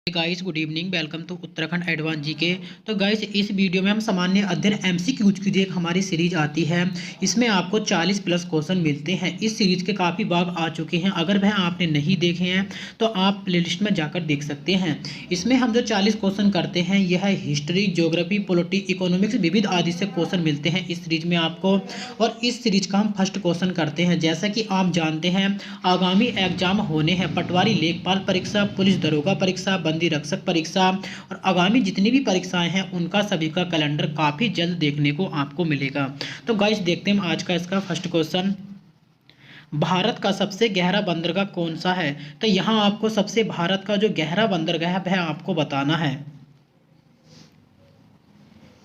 Guys good evening, welcome to Uttarakhand advance GK. तो guys इस video में हम सामान्य अध्ययन एमसीक्यूज की एक हमारी सीरीज आती है। इसमें आपको 40 प्लस क्वेश्चन मिलते हैं। इस सीरीज के काफ़ी भाग आ चुके हैं। अगर वह आपने नहीं देखे हैं तो आप प्लेलिस्ट में जाकर देख सकते हैं। इसमें हम जो 40 क्वेश्चन करते हैं यह हिस्ट्री, ज्योग्राफी, पॉलिटी, इकोनॉमिक्स, विविध आदि से क्वेश्चन मिलते हैं इस सीरीज में आपको। और इस सीरीज का हम फर्स्ट क्वेश्चन करते हैं। जैसा कि आप जानते हैं आगामी एग्जाम होने हैं पटवारी लेखपाल परीक्षा, पुलिस दरोगा परीक्षा, बंदी रक्षक परीक्षा और आगामी जितनी भी परीक्षाएं हैं उनका सभी का कैलेंडर काफ़ी जल्द देखने को आपको मिलेगा। तो गाइस देखते हैं आज का इसका फर्स्ट क्वेश्चन। भारत का सबसे गहरा बंदरगाह कौन सा है? तो यहाँ आपको सबसे भारत का जो गहरा बंदरगाह है वह आपको बताना है।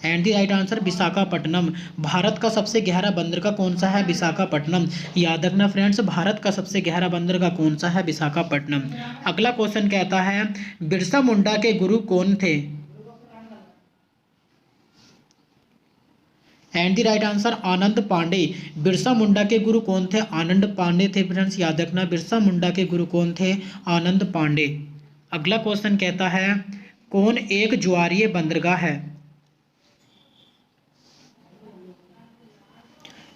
And the right answer Visakhapatnam. Bharat का सबसे गहरा बंदरगाह कौन सा है? विशाखापट्टनम। याद रखना फ्रेंड्स, भारत का सबसे गहरा बंदरगाह कौन सा है? विशाखापट्टनम। अगला क्वेश्चन कहता है बिरसा मुंडा के गुरु कौन थे? एंड दी राइट आंसर आनंद पांडे। बिरसा मुंडा के गुरु कौन थे? आनंद पांडे थे फ्रेंड्स, याद रखना बिरसा मुंडा के गुरु कौन थे? आनंद पांडे। अगला क्वेश्चन कहता है कौन एक ज्वारीय बंदरगाह है?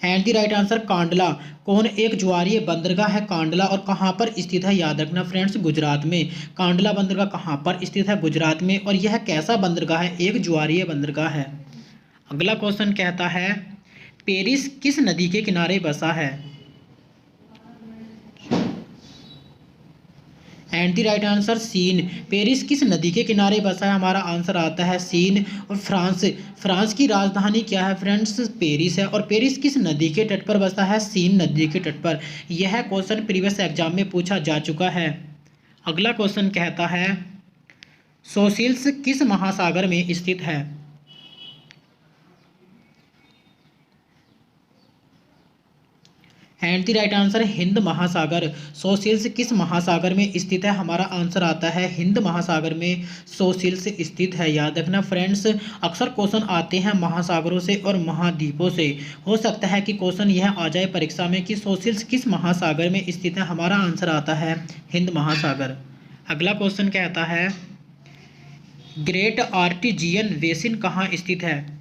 And the right answer Kandla. कौन एक ज्वारीय बंदरगाह है? कांडला। और कहाँ पर स्थित है? याद रखना फ्रेंड्स गुजरात में। कांडला बंदरगाह कहाँ पर स्थित है? गुजरात में। और यह कैसा बंदरगाह है? एक ज्वारीय बंदरगाह है। अगला क्वेश्चन कहता है पेरिस किस नदी के किनारे बसा है? And the right answer Seine. Paris किस नदी के किनारे बसा है? हमारा आंसर आता है सीन। और फ्रांस की राजधानी क्या है फ्रेंड्स? पेरिस है। और पेरिस किस नदी के तट पर बसा है? सीन नदी के तट पर। यह क्वेश्चन प्रीवियस एग्जाम में पूछा जा चुका है। अगला क्वेश्चन कहता है सोसिल्स किस महासागर में स्थित है? And the right answer Hind महासागर। सोसिल्स किस महासागर में स्थित है? हमारा आंसर आता है हिंद महासागर में सोसिल्स स्थित है। याद रखना फ्रेंड्स, अक्सर क्वेश्चन आते हैं महासागरों से और महाद्वीपों से। हो सकता है कि क्वेश्चन यह आ जाए परीक्षा में कि सोसिल्स किस महासागर में स्थित है। हमारा आंसर आता है हिंद महासागर। अगला क्वेश्चन कहता है ग्रेट आर्टिजियन बेसिन कहाँ स्थित है?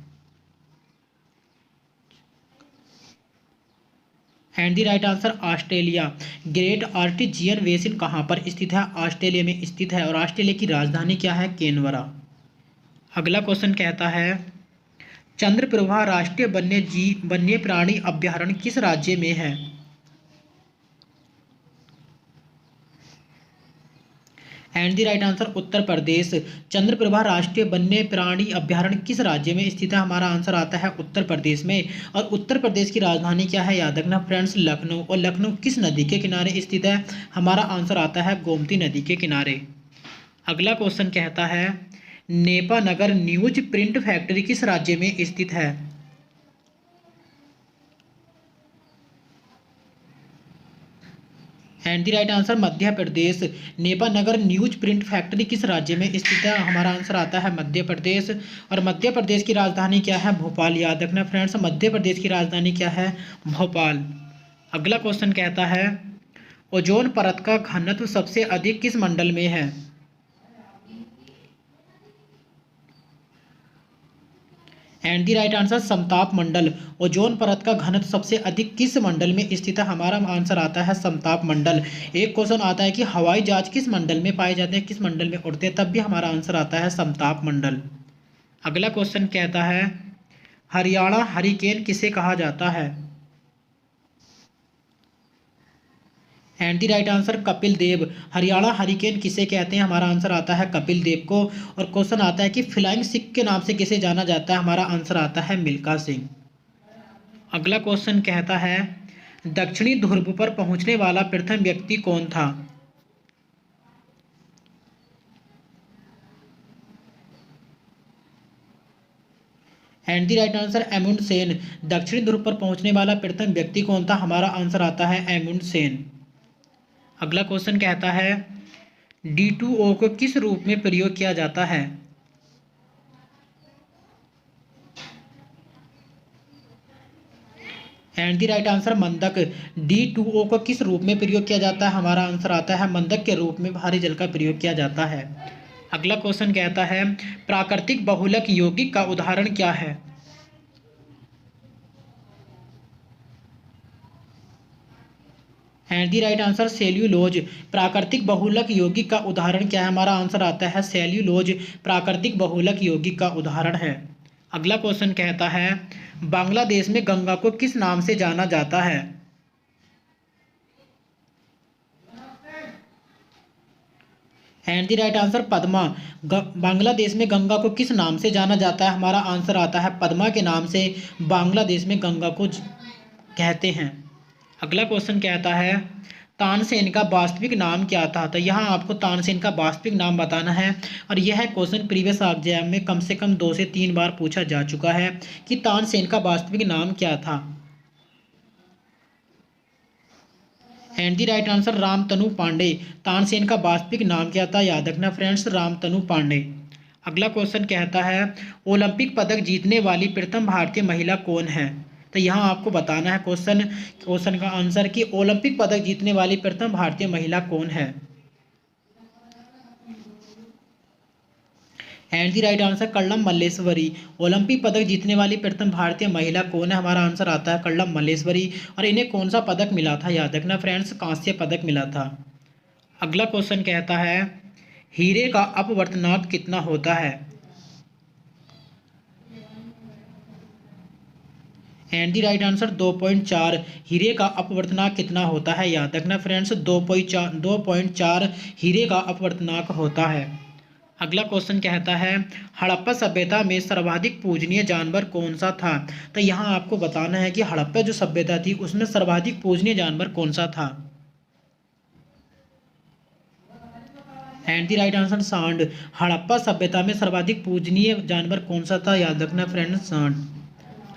And the right answer Australia. Great artesian basin कहाँ पर स्थित है? ऑस्ट्रेलिया में स्थित है। और ऑस्ट्रेलिया की राजधानी क्या है? कैनबरा। अगला क्वेश्चन कहता है चंद्रप्रभा राष्ट्रीय वन्य प्राणी अभ्यारण्य किस राज्य में है? And the right answer Uttar Pradesh. Chandraprabha राष्ट्रीय वन्य प्राणी अभ्यारण्य किस राज्य में स्थित है? हमारा आंसर आता है उत्तर प्रदेश में। और उत्तर प्रदेश की राजधानी क्या है? याद रखना फ्रेंड्स लखनऊ। और लखनऊ किस नदी के किनारे स्थित है? हमारा आंसर आता है गोमती नदी के किनारे। अगला क्वेश्चन कहता है नेपा नगर न्यूज प्रिंट फैक्ट्री किस राज्य में स्थित है? And the right answer Madhya Pradesh. Nipah Nagar news print factory किस राज्य में स्थित है? हमारा आंसर आता है मध्य प्रदेश। और मध्य प्रदेश की राजधानी क्या है? भोपाल। याद रखना फ्रेंड्स, मध्य प्रदेश की राजधानी क्या है? भोपाल। अगला क्वेश्चन कहता है ओजोन परत का घनत्व सबसे अधिक किस मंडल में है? एंड द राइट आंसर समताप मंडल। ओजोन परत का घनत्व सबसे अधिक किस मंडल में स्थित है? हमारा आंसर आता है समताप मंडल। एक क्वेश्चन आता है कि हवाई जहाज किस मंडल में पाए जाते हैं, किस मंडल में उड़ते हैं, तब भी हमारा आंसर आता है समताप मंडल। अगला क्वेश्चन कहता है हरियाणा हरिकेन किसे कहा जाता है? And the right answer Kapil Dev. Haryana hurricane किसे कहते हैं? हमारा आंसर आता है कपिल देव को। और क्वेश्चन आता है कि फ्लाइंग सिख के नाम से किसे जाना जाता है? हमारा आंसर आता है मिल्खा सिंह। अगला क्वेश्चन कहता है दक्षिणी ध्रुव पर पहुंचने वाला प्रथम व्यक्ति कौन था? And the right answer Amundsen. दक्षिणी ध्रुव पर पहुंचने वाला प्रथम व्यक्ति कौन था? हमारा आंसर आता है एमुंड सेन। अगला क्वेश्चन कहता है D2O को किस रूप में प्रयोग किया जाता है? एंड द राइट आंसर मंदक। D2O को किस रूप में प्रयोग किया जाता है? हमारा आंसर आता है मंदक के रूप में भारी जल का प्रयोग किया जाता है। अगला क्वेश्चन कहता है प्राकृतिक बहुलक यौगिक का उदाहरण क्या है। And the right answer cellulose. प्राकृतिक बहुलक यौगिक का उदाहरण क्या है, हमारा आंसर आता है सेल्यूलोज प्राकृतिक बहुलक यौगिक का उदाहरण है। अगला क्वेश्चन कहता है बांग्लादेश में गंगा को किस नाम से जाना जाता है। And the right answer Padma. Bangladesh में गंगा को किस नाम से जाना जाता है, हमारा आंसर आता है पद्मा के नाम से बांग्लादेश में गंगा को कहते हैं। अगला क्वेश्चन कहता है तानसेन का वास्तविक नाम क्या था। तो यहाँ आपको तानसेन का वास्तविक नाम बताना है और यह क्वेश्चन प्रीवियस एग्जाम में कम से कम 2 से 3 बार पूछा जा चुका है कि तानसेन का वास्तविक नाम क्या था। And the right answer Ramtanu Pandey. Tansen का वास्तविक नाम क्या था, याद रखना फ्रेंड्स, रामतनु पांडे। अगला क्वेश्चन कहता है ओलंपिक पदक जीतने वाली प्रथम भारतीय महिला कौन है। तो यहाँ आपको बताना है क्वेश्चन का आंसर कि ओलंपिक पदक जीतने वाली प्रथम भारतीय महिला कौन है। And the right answer Kallam Malleswari. Olympic पदक जीतने वाली प्रथम भारतीय महिला कौन है, हमारा आंसर आता है कल्लम मल्लेश्वरी। और इन्हें कौन सा पदक मिला था, याद रखना फ्रेंड्स, कांस्य पदक मिला था। अगला क्वेश्चन कहता है हीरे का अपवर्तनांक कितना होता है। And the right answer 2.4। हीरे का अपवर्तनांक कितना होता है, याद रखना फ्रेंड्स, 2.4 हीरे का अपवर्तनांक होता है। अगला क्वेश्चन कहता है हड़प्पा सभ्यता में सर्वाधिक पूजनीय जानवर कौन सा था। तो यहाँ आपको बताना है कि हड़प्पा जो सभ्यता थी उसमें सर्वाधिक पूजनीय जानवर कौन सा था। एंड द राइट आंसर सांड। हड़प्पा सभ्यता में सर्वाधिक पूजनीय जानवर कौन सा था, याद रखना फ्रेंड्स, सांड।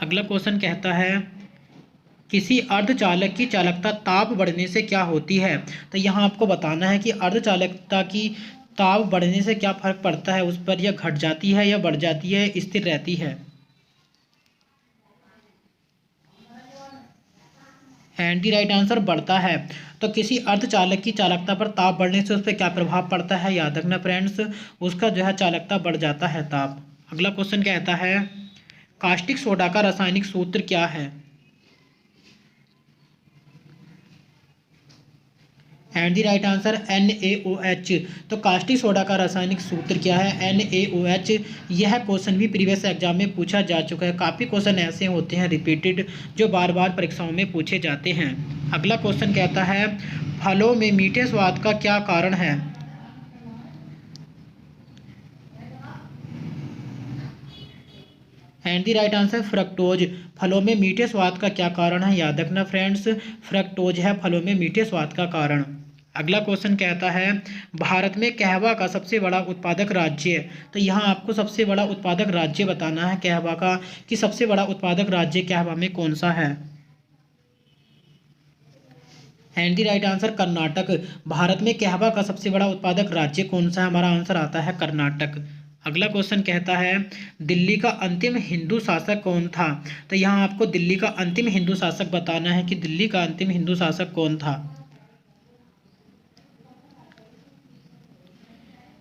अगला क्वेश्चन कहता है किसी अर्धचालक की चालकता ताप बढ़ने से क्या होती है। तो यहाँ आपको बताना है कि अर्धचालकता की ताप बढ़ने से क्या फर्क पड़ता है उस पर, यह घट जाती है या बढ़ जाती है, स्थिर रहती है। एंड द राइट आंसर बढ़ता है। तो किसी अर्धचालक की चालकता पर ताप बढ़ने से उस पर क्या प्रभाव पड़ता है, याद रखना फ्रेंड्स, उसका जो है चालकता बढ़ जाता है ताप। अगला क्वेश्चन कहता है कास्टिक सोडा का रासायनिक सूत्र क्या है। And the right answer NaOH। तो कास्टिक सोडा का रासायनिक सूत्र क्या है, NaOH। यह क्वेश्चन भी प्रीवियस एग्जाम में पूछा जा चुका है। काफ़ी क्वेश्चन ऐसे होते हैं रिपीटेड जो बार बार परीक्षाओं में पूछे जाते हैं। अगला क्वेश्चन कहता है फलों में मीठे स्वाद का क्या कारण है। And the right answer fructose. फलों में मीठे स्वाद का क्या कारण है, याद रखना फ्रेंड्स, फ्रक्टोज है फलों में मीठे स्वाद का कारण। अगला क्वेश्चन कहता है भारत में कहवा का सबसे बड़ा उत्पादक राज्य। तो यहाँ आपको सबसे बड़ा उत्पादक राज्य बताना है कहवा का, कि सबसे बड़ा उत्पादक राज्य कहवा में कौन सा है। And the right answer Karnataka. Bharat में कहवा का सबसे बड़ा उत्पादक राज्य कौन सा है, हमारा आंसर आता है कर्नाटक। अगला क्वेश्चन कहता है दिल्ली का अंतिम हिंदू शासक कौन था। तो यहाँ आपको दिल्ली का अंतिम हिंदू शासक बताना है कि दिल्ली का अंतिम हिंदू शासक कौन था।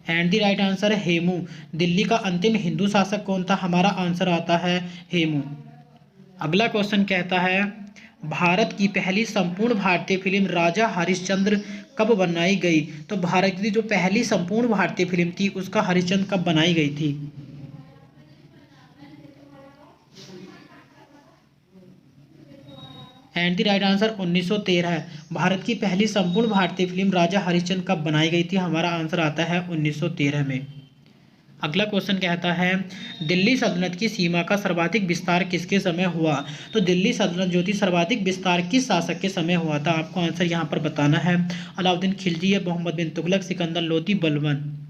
एंड द राइट आंसर है हेमू। दिल्ली का अंतिम हिंदू शासक कौन था, हमारा आंसर आता है हेमू। अगला क्वेश्चन कहता है भारत की पहली संपूर्ण भारतीय फिल्म राजा हरिश्चंद्र कब बनाई गई। तो भारत की जो पहली संपूर्ण भारतीय फिल्म थी उसका हरिश्चंद्र कब बनाई गई थी। एंड द राइट आंसर 1913 है। भारत की पहली संपूर्ण भारतीय फिल्म राजा हरिश्चंद्र कब बनाई गई थी, हमारा आंसर आता है 1913 में। अगला क्वेश्चन कहता है दिल्ली सल्तनत की सीमा का सर्वाधिक विस्तार किसके समय हुआ। तो दिल्ली सल्तनत जो थी सर्वाधिक विस्तार किस शासक के समय हुआ था, आपको आंसर यहाँ पर बताना है। Alauddin Khilji, Mohammad bin Tughlaq, Sikandar Lodi, Balban.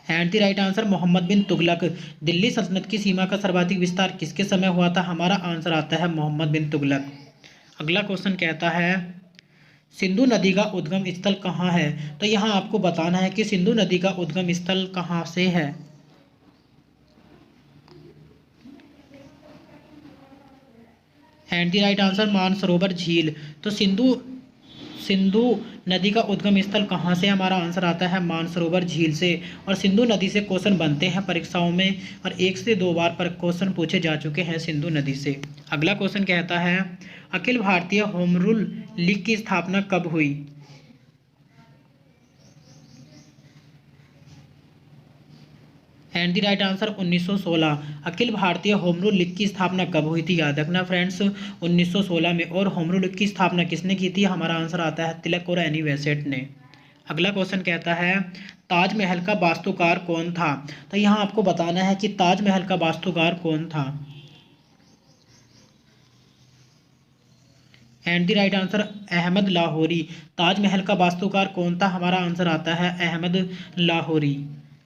And the right answer Mohammad bin Tughlaq. Delhi सल्तनत की सीमा का सर्वाधिक विस्तार किसके समय हुआ था, हमारा आंसर आता है मोहम्मद बिन तुगलक। अगला क्वेश्चन कहता है सिंधु नदी का उद्गम स्थल कहाँ है। तो यहाँ आपको बताना है कि सिंधु नदी का उद्गम स्थल कहाँ से है। And the right answer Mansarovar झील। तो सिंधु नदी का उद्गम स्थल कहाँ से? हमारा आंसर आता है मानसरोवर झील से। और सिंधु नदी से क्वेश्चन बनते हैं परीक्षाओं में और 1 से 2 बार पर क्वेश्चन पूछे जा चुके हैं सिंधु नदी से। अगला क्वेश्चन कहता है Akhil Bharatiya home rule league की स्थापना कब हुई? And the right answer 1916। Akhil Bharatiya home rule league की स्थापना कब हुई थी? याद रखना फ्रेंड्स 1916 में। और होम रूल लीग की स्थापना किसने की थी? हमारा आंसर आता है तिलक और एनी बेसेंट ने। अगला क्वेश्चन कहता है ताजमहल का वास्तुकार कौन था? तो यहाँ आपको बताना है कि ताजमहल का वास्तुकार कौन था। And the right answer Ahmad Lahori. Taj Mahal का वास्तुकार कौन था? हमारा आंसर आता है अहमद लाहौरी।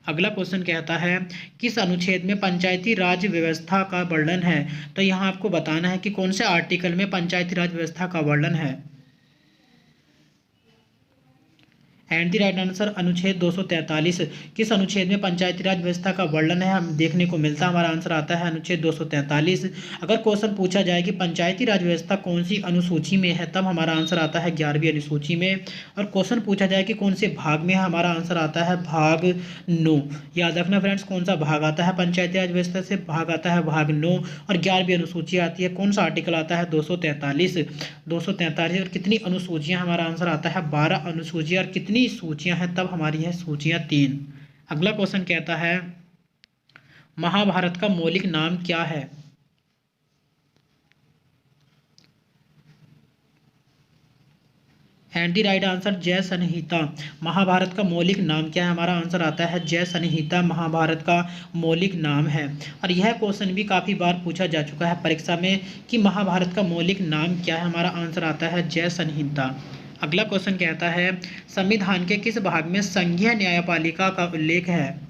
अगला क्वेश्चन कहता है किस अनुच्छेद में पंचायती राज व्यवस्था का वर्णन है? तो यहाँ आपको बताना है कि कौन से आर्टिकल में पंचायती राज व्यवस्था का वर्णन है। एंड द राइट आंसर अनुच्छेद 243। किस अनुच्छेद में पंचायती राज व्यवस्था का वर्णन है हम देखने को मिलता है? हमारा आंसर आता है अनुच्छेद 243। अगर क्वेश्चन पूछा जाए कि पंचायती राज व्यवस्था कौन सी अनुसूची में है, तब हमारा आंसर आता है 11वीं अनुसूची में। और क्वेश्चन पूछा जाए कि कौन से भाग में है, हमारा आंसर आता है भाग 9। याद रखना फ्रेंड्स कौन सा भाग आता है पंचायती राज व्यवस्था से? भाग आता है भाग 9। और 11वीं अनुसूची आती है, कौन सा आर्टिकल आता है? 243। 243। और कितनी अनुसूचियां? हमारा आंसर आता है 12 अनुसूचियां। और कितनी सूचियां हैं? तब हमारी है सूचियां 3। अगला क्वेश्चन कहता है महाभारत का मौलिक नाम क्या है? एंड द राइट आंसर जय संहिता। महाभारत का मौलिक नाम क्या है? हमारा आंसर आता है जय संहिता महाभारत का मौलिक नाम है। और यह क्वेश्चन भी काफ़ी बार पूछा जा चुका है परीक्षा में कि महाभारत का मौलिक नाम क्या है? हमारा आंसर आता है जय संहिता। अगला क्वेश्चन कहता है संविधान के किस भाग में संघीय न्यायपालिका का उल्लेख है?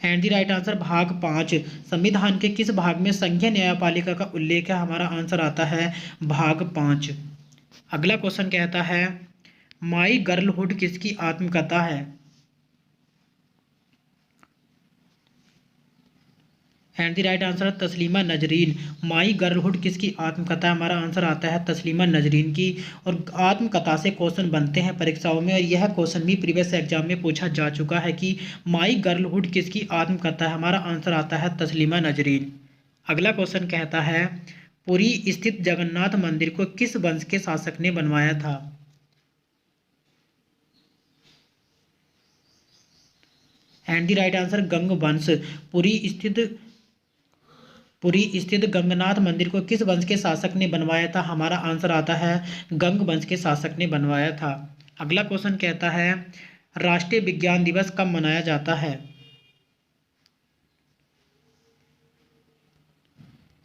एंड द राइट आंसर भाग 5। संविधान के किस भाग में संघीय न्यायपालिका का उल्लेख है? हमारा आंसर आता है भाग 5। अगला क्वेश्चन कहता है माई गर्लहुड किसकी आत्मकथा है? And the right answer Taslima Nasrin. My girlhood किसकी आत्मकथा? हमारा आंसर आता है तस्लीमा नजरीन की। और आत्मकथा से क्वेश्चन बनते हैं परीक्षाओं में और यह क्वेश्चन भी प्रीवियस एग्जाम में पूछा जा चुका है कि माई गर्लहुड किसकी आत्मकथा है? हमारा आंसर आता है तस्लीमा नजरीन। अगला क्वेश्चन कहता है पुरी स्थित जगन्नाथ मंदिर को किस वंश के शासक ने बनवाया था? एंड द राइट आंसर गंग वंश। पुरी स्थित गंगनाथ मंदिर को किस वंश के शासक ने बनवाया था? हमारा आंसर आता है गंग वंश के शासक ने बनवाया था। अगला क्वेश्चन कहता है राष्ट्रीय विज्ञान दिवस कब मनाया जाता है?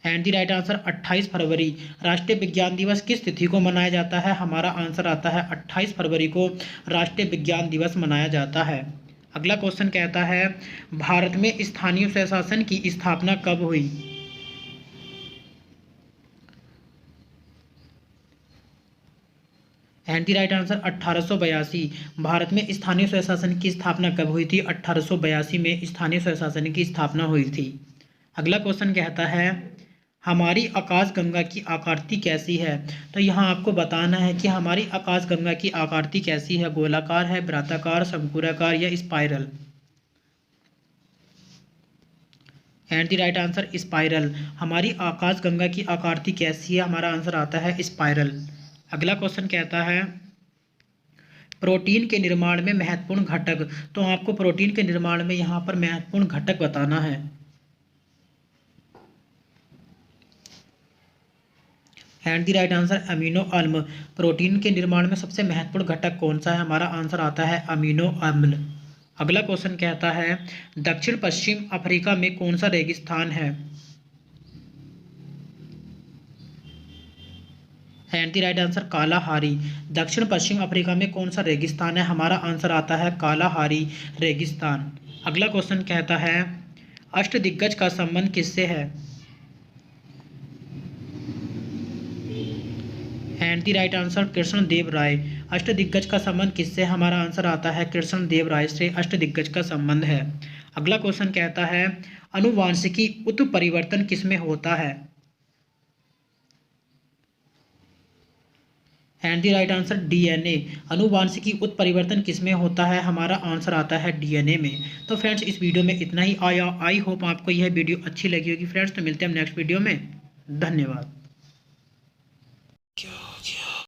एंड द राइट आंसर 28 फरवरी। राष्ट्रीय विज्ञान दिवस किस तिथि को मनाया जाता है? हमारा आंसर आता है 28 फरवरी को राष्ट्रीय विज्ञान दिवस मनाया जाता है। अगला क्वेश्चन कहता है भारत में स्थानीय स्वशासन की स्थापना कब हुई? And the right answer 1882। Bharat में स्थानीय स्वशासन की स्थापना कब हुई थी? 1882 में स्थानीय स्वशासन की स्थापना हुई थी। अगला क्वेश्चन कहता है हमारी आकाशगंगा की आकृति कैसी है? तो यहाँ आपको बताना है कि हमारी आकाशगंगा की आकृति कैसी है? गोलाकार है, वृत्ताकार, शंकुराकार या spiral? And the right answer spiral. हमारी आकाशगंगा की आकृति कैसी है? हमारा आंसर आता है स्पाइरल। अगला क्वेश्चन कहता है प्रोटीन के निर्माण में महत्वपूर्ण घटक। तो आपको प्रोटीन के निर्माण में यहाँ पर महत्वपूर्ण घटक बताना है। And the right answer amino अम्ल। प्रोटीन के निर्माण में सबसे महत्वपूर्ण घटक कौन सा है? हमारा आंसर आता है अमीनो अम्ल। अगला क्वेश्चन कहता है दक्षिण पश्चिम अफ्रीका में कौन सा रेगिस्तान है? And the right answer Kalahari. दक्षिण पश्चिम अफ्रीका में कौन सा रेगिस्तान है? हमारा आंसर आता है कालाहारी रेगिस्तान। अगला क्वेश्चन कहता है अष्टदिग्गज का संबंध किससे है? And the right answer Krishna Dev Rai. Ashtadiggaj का संबंध किससे? हमारा आंसर आता है कृष्ण देव राय से अष्टदिग्गज का संबंध है। अगला क्वेश्चन कहता है अनुवांशिकी उत्परिवर्तन किसमें होता है? And the right answer DNA. अनुवांशिकी उत्परिवर्तन किसमें होता है? हमारा आंसर आता है डीएनए में। तो फ्रेंड्स इस वीडियो में इतना ही आया। आई होप आपको यह वीडियो अच्छी लगी होगी फ्रेंड्स। तो मिलते हैं हम नेक्स्ट वीडियो में। धन्यवाद।